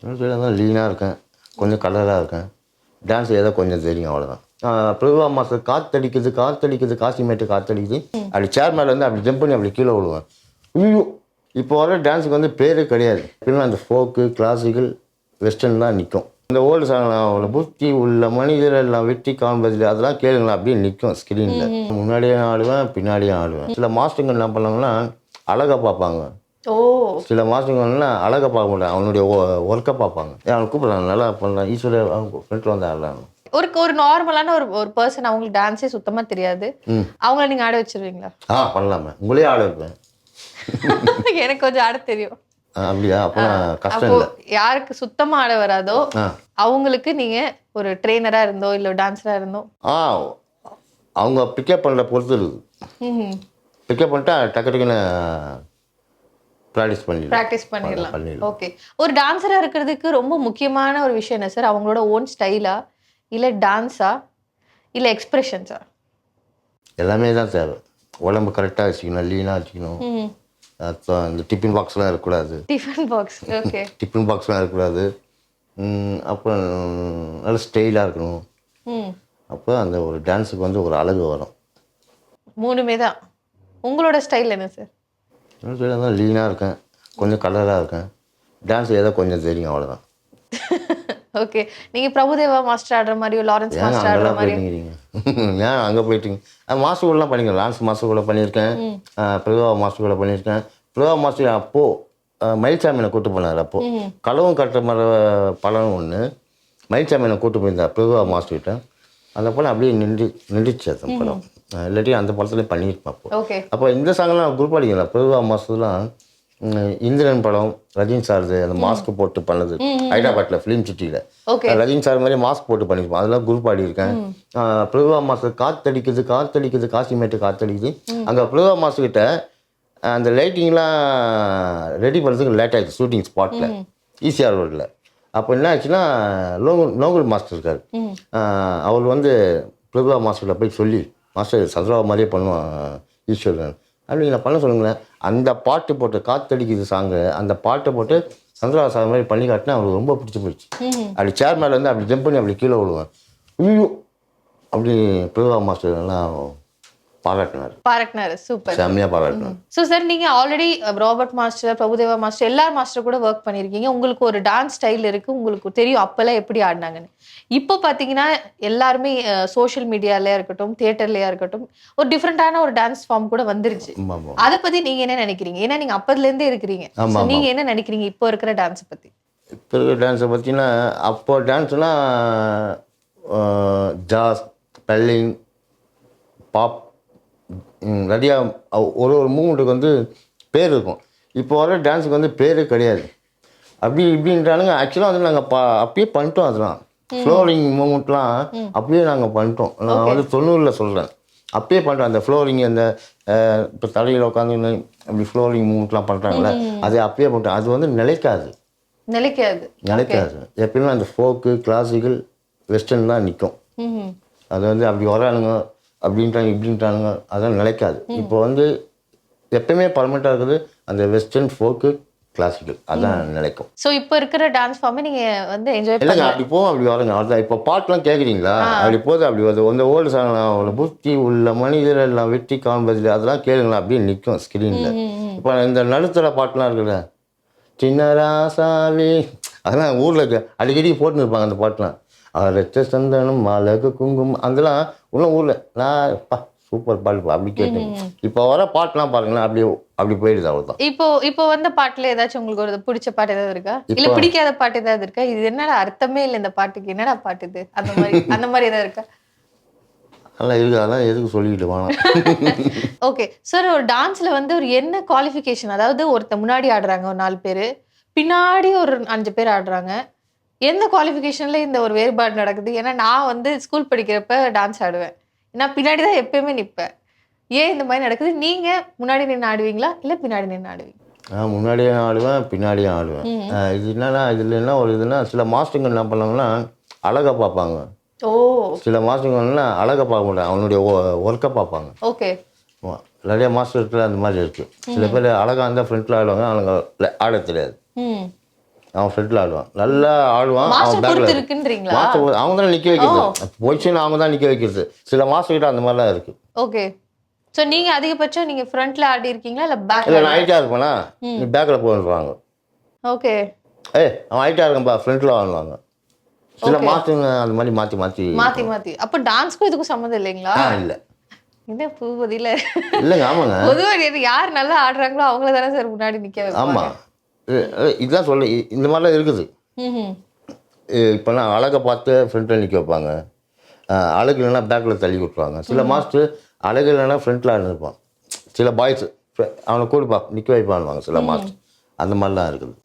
தான் லீனாக இருக்கேன், கொஞ்சம் கலராக இருக்கேன், டான்ஸ் ஏதோ கொஞ்சம் தெரியும் அவ்வளோதான். பிரபுவா மாஸ்டர் காற்றடிக்குது காசிமேட்டு காற்றடிக்குது, அப்படி சேர் மேலே வந்து அப்படி ஜம்ப் பண்ணி அப்படி கீழே விழுவேன். ஐயோ! இப்போ வர டான்ஸுக்கு வந்து பேரே கிடையாது. எப்படின்னா அந்த ஃபோக்கு, கிளாசிக்கல், வெஸ்டர்ன் தான் நிற்கும். இந்த ஓல்டு சாங் அவ்வளோ புத்தி உள்ள மனிதர் எல்லாம் வெற்றி காண்பதில்லை அதெல்லாம் கேளுங்களா அப்படியே நிற்கும் ஸ்க்ரீனில். முன்னாடியே ஆடுவேன், பின்னாடியே ஆடுவேன். சில மாஸ்டருங்க என்ன பண்ணாங்கன்னா அழகாக பார்ப்பாங்க. ஓ சில மாதங்கள்லாம் அழகாக பார்க்க முடியாது, அவனுடைய ஒர்க்கை பார்ப்பாங்க. அவனை கூப்பிட்றாங்க, நல்லா பண்ணுறான் ஈஸ்வரர், அவங்க ஃப்ரெண்டில் வந்து ஆடலாம். ஒரு நார்மலான ஒரு பர்சன், அவங்களுக்கு டான்ஸே சுத்தமா தெரியாது, அவங்கள நீங்க ஆட வச்சிருவீங்களா? பண்ணலாமே, உங்களே ஆட வைப்பேன். எனக்கு கொஞ்சம் ஆட தெரியும். அப்படியா? அப்போ கஷ்டம் இல்லை. யாருக்கு சுத்தமா ஆட வராதோ அவங்களுக்கு நீங்க ஒரு ட்ரெயினரா இருந்தோ இல்ல டான்ஸரா இருந்தோ அவங்க பிக்கப் பண்ணுற பொறுத்து இருக்குது. பிக்கப் பண்ணிட்டா டக்கு டக்குன்னு ப்ராக்டிஸ் பண்ணிடலாம். ஓகே, ஒரு டான்ஸரா இருக்கிறதுக்கு ரொம்ப முக்கியமான ஒரு விஷயம் என்ன சார்? அவங்களோட ஓன் ஸ்டைலா, இல்ல டான்ஸா, இல்ல எக்ஸ்பிரஷன்ஸா? எல்லாமே தான் தேவை. உடம்பு கரெக்டாக வச்சுக்கணும், லீனாக வச்சுக்கணும். இந்த டிஃபின் பாக்ஸ்லாம் இருக்கக்கூடாது. டிஃபின் பாக்ஸ்லாம் இருக்கக்கூடாது. அப்புறம் நல்ல ஸ்டைலாக இருக்கணும். அப்போ அந்த ஒரு டான்ஸுக்கு வந்து ஒரு அழகு வரும். மூணுமே தான். உங்களோட ஸ்டைல் என்ன சார்? தான் லீனாக இருக்கேன், கொஞ்சம் கலராக இருக்கேன், டான்ஸ் ஏதோ கொஞ்சம் தெரியும் அவ்வளோதான். ஓகே, நீங்கள் பிரபுதேவா மாஸ்டர் ஆடுற மாதிரியோ லாரன்ஸ் மாஸ்டர் ஆடுற மாதிரியோ? ஏன் அங்கே போயிட்டீங்க? மாஸ்டர் கூடலாம் பண்ணியிருக்கேன், லாரன்ஸ் மாஸ்டர் கூட பண்ணியிருக்கேன், பிரபுதேவா மாஸ்டர் கூட பண்ணியிருக்கேன். பிரபுதேவா மாஸ்டர் அப்போது மயில்சாமியை கூப்பிட்டு போனார். அப்போது களவும் கட்டுற மாதிரி படம் ஒன்று மயில்சாமியை கூப்பிட்டு போயிருந்தார் பிரபுதேவா மாஸ்டர்கிட்ட. அந்த படம் அப்படியே நின்றுச்சு அந்த படம். இல்லாட்டி அந்த படத்துலேயும் பண்ணியிருப்பேன். அப்போ இந்த சாங்கெல்லாம் குரூப் அடிக்கல. பிரபுதேவா மாஸ்டர்லாம் இந்திரன் படம், ரஜினி சார்து அந்த மாஸ்க் போட்டு பண்ணது ஹைதராபாத்தில் ஃபிலிம் சிட்டியில். ரஜினி சார் மாதிரி மாஸ்க் போட்டு பண்ணியிருப்போம், அதெல்லாம் குரூப் ஆடி இருக்கேன். பிரபுவா மாஸ்டர் காற்றடிக்குது காசிமேட்டு காற்றடிக்குது, அங்கே பிரபுவா மாஸ்டர்கிட்ட அந்த லைட்டிங்லாம் ரெடி பண்ணுறதுக்கு லேட் ஆகிடுச்சு ஷூட்டிங் ஸ்பாட்டில் ஈசிஆர் ரோட்டில். அப்போ என்ன ஆச்சுன்னா நோகுல் மாஸ்டர் இருக்கார், அவர் வந்து பிரபுவா மாஸ்டரில் போய் சொல்லி, மாஸ்டர் சந்திரா மாதிரியே பண்ணுவான் ஈஸ்வரன் அப்படி நான் பண்ண சொல்லுங்களேன். அந்த பாட்டு போட்டு காற்றடிக்குது சாங்கு, அந்த பாட்டை போட்டு சந்திரா சார் மாதிரி பண்ணி காட்டினா அவருக்கு ரொம்ப பிடிச்சி போயிடுச்சு. அப்படி சேர் மேலே வந்து அப்படி ஜம்ப் பண்ணி அப்படி கீழே விழுவேன். ஐயோ! அப்படி பிரபுவா மாஸ்டர் எல்லாம் பாராட்டினார். சூப்பர், செம்மையாக பாராட்டினார். ஸோ சார், நீங்கள் already Robert master, Prabhudeva master, எல்லா மாஸ்டர் கூட ஒர்க் பண்ணியிருக்கீங்க. உங்களுக்கு ஒரு டான்ஸ் ஸ்டைல் இருக்குது, உங்களுக்கு தெரியும் அப்போல்லாம் எப்படி ஆடினாங்கன்னு. இப்போ பார்த்தீங்கன்னா எல்லாருமே சோஷியல் மீடியாலயா இருக்கட்டும், தியேட்டர்லையா இருக்கட்டும், ஒரு டிஃப்ரெண்டான ஒரு டான்ஸ் ஃபார்ம் கூட வந்துருச்சு. அதை பற்றி நீங்கள் என்ன நினைக்கிறீங்க? ஏன்னா நீங்கள் அப்போதுலேருந்தே இருக்கிறீங்க, நீங்கள் என்ன நினைக்கிறீங்க இப்போ இருக்கிற டான்ஸை பற்றி? இப்போ இருக்கிற டான்ஸை பற்றினா, அப்போ டான்ஸ்லாம் ஜாஸ், பெல்லிங், பாப், நிறையா ஒரு மூமெண்ட்டுக்கு வந்து பேர் இருக்கும். இப்போ வர டான்ஸுக்கு வந்து பேரே கிடையாது. அப்படி இப்படின்றானுங்க. ஆக்சுவலாக வந்து நாங்கள் அப்பயே பண்ணிட்டோம். அதெல்லாம் ஃப்ளோரிங் மூமெண்ட்லாம் அப்படியே நாங்கள் பண்ணிட்டோம். நான் வந்து 90ல் சொல்கிறேன், அப்பயே பண்ணிட்டோம். அந்த ஃப்ளோரிங், அந்த இப்போ தலையில் உட்காந்து அப்படி ஃப்ளோரிங் மூமெண்ட்லாம் பண்ணுறாங்களே, அது அப்பயே பண்ணிட்டோம். அது வந்து நிலைக்காது. எப்பயுமே அந்த ஃபோக்கு, கிளாசிக்கல், வெஸ்டர்ன் தான் நிற்கும். அது வந்து அப்படி வரானுங்க அப்படின்ட்டாங்க இப்படின்ட்டானுங்க, அதெல்லாம் நிலைக்காது. இப்போ வந்து எப்பயுமே பர்மனெண்ட்டாக இருக்குது அந்த வெஸ்டர்ன், ஃபோக்கு, கிளாசிக்கல், அதான் நிலைக்கும். ஸோ இப்போ இருக்கிற டான்ஸ் ஃபார்மை நீங்கள் வந்து என்ஜாய் இல்லைங்க, அப்படி போகும் அப்படி வரங்க. அதுதான் இப்போ பாட்டெலாம் கேட்குறீங்களா, அப்படி போகுது அப்படி வருது. அந்த ஓல்டு சாங் அவ்வளோ புத்தி உள்ள மனிதர் எல்லாம் வெற்றி காண்பதில்லை அதெல்லாம் கேளுங்களா அப்படியே நிற்கும் ஸ்க்ரீனில். இப்போ இந்த நடுத்தர பாட்டெலாம் இருக்குல்ல, சின்ன ராசாவே, அதெல்லாம் ஊரில் அடிக்கடி போட்டுன்னு இருப்பாங்க அந்த பாட்டெலாம். ரத்த சந்தனம் அழகு குங்குமம், அதெல்லாம் இன்னும் ஊரில் நான் சூப்பர் பாட்டு அப்படி கேட்டேன். இப்போ வர பாட்டுலாம் பாருங்களேன், அப்படி போயிடுது அவ்வளோதான். இப்போ வந்த பாட்டுல ஏதாச்சும் உங்களுக்கு ஒரு பிடிச்ச பாட்டு ஏதாவது இருக்கா, இல்ல பிடிக்காத பாட்டு ஏதாவது இருக்கா? இது என்னடா அர்த்தமே இல்லை இந்த பாட்டுக்கு, என்னடா பாட்டு இது, அந்த மாதிரி ஏதாவது இருக்கா? அதெல்லாம் இருக்கு, அதெல்லாம் எதுக்கு சொல்லிக்கிட்டு வேணாம். ஓகே சார், ஒரு டான்ஸ்ல வந்து ஒரு என்ன குவாலிஃபிகேஷன்? அதாவது ஒருத்தர் முன்னாடி ஆடுறாங்க ஒரு 4 பேர், பின்னாடி ஒரு 5 பேர் ஆடுறாங்க. எந்த குவாலிஃபிகேஷன்ல இந்த ஒரு வேறுபாடு நடக்குது? ஏன்னா நான் வந்து ஸ்கூல் படிக்கிறப்ப டான்ஸ் ஆடுவேன், நான் பின்னாடி தான் எப்பயுமே நிற்பேன். ஏன் இந்த மாதிரி நடக்குது? நீங்க முன்னாடி நின்று ஆடுவீங்களா இல்ல பின்னாடி நின்று ஆடுவீங்க? நான் முன்னாடியே ஆடுவேன், பின்னாடியும் ஆடுவேன். இது என்னன்னா, இதில் என்ன ஒரு இதுன்னா, சில மாஸ்டருங்க என்ன பண்ணாங்கன்னா அழகாக பார்ப்பாங்க. சில மாஸ்டருங்கலாம் அழகாக பார்க்க மாட்டாங்க, அவனுடைய ஒர்க்கை பார்ப்பாங்க. ஓகே, நிறைய மாஸ்டர்ல அந்த மாதிரி இருக்குது. சில பேர் அழகாக இருந்தால் ஃப்ரண்ட்டில் ஆடுவாங்க, அவங்க ஆட தெரியாது. அவன் ஃப்ரண்ட்டில் ஆடுவான், நல்லா ஆடுவான். அவன் மாஸ்டர் பொறுத்து பேக்கில் இருக்குன்றீங்களா? மாஸ்டர் அவங்க தான் நிற்க வைக்கிறது, பொசிஷன் அவங்க தான் நிற்க வைக்கிறது. சில மாஸ்டர் கிட்ட அந்த மாதிரிலாம் இருக்குது. ஓகே. ஸோ நீங்க அதிகபட்சம் நீங்க ஃப்ரண்ட்ல ஆடி இருக்கீங்களா இல்ல இல்லை பேக்ல? நான் ஹைட்டாக இருப்பேனா, நீ பேக்கில் போடுவாங்க. ஓகே. அவன் ஹைட்டாக இருக்கம்பா ஃப்ரண்ட்டில் ஆடுவாங்க. சில மாஸ்டருங்க அந்த மாதிரி மாற்றி மாற்றி மாத்தி மாத்தி. அப்ப டான்ஸ்க்கும் இதுக்கும் சம்மந்தம் இல்லைங்களா? இல்லை என்ன பூபதியில இல்லைங்க. ஆமாங்க. பொதுவா யார் நல்லா ஆடுறாங்களோ அவங்கள தானே சார் முன்னாடி நிக்க வைப்பாங்க. ஆமாம், இதுதான் சொல்ல, இந்த மாதிரிலாம் இருக்குது. ம்ஹும். இப்போலாம் அழகை பார்த்து ஃப்ரண்ட்டில் நிற்க வைப்பாங்க, அழகு இல்லைன்னா பேக்கில் தள்ளி விட்டுருவாங்க. சில மாஸ்டர் அழகு இல்லைன்னா ஃப்ரண்ட்டில் இருப்பான். சில பாய்ஸ் அவனை கூடுப்பா நிற்க வைப்பான்வாங்க சில மாஸ்டர். அந்த மாதிரிலாம் இருக்குது.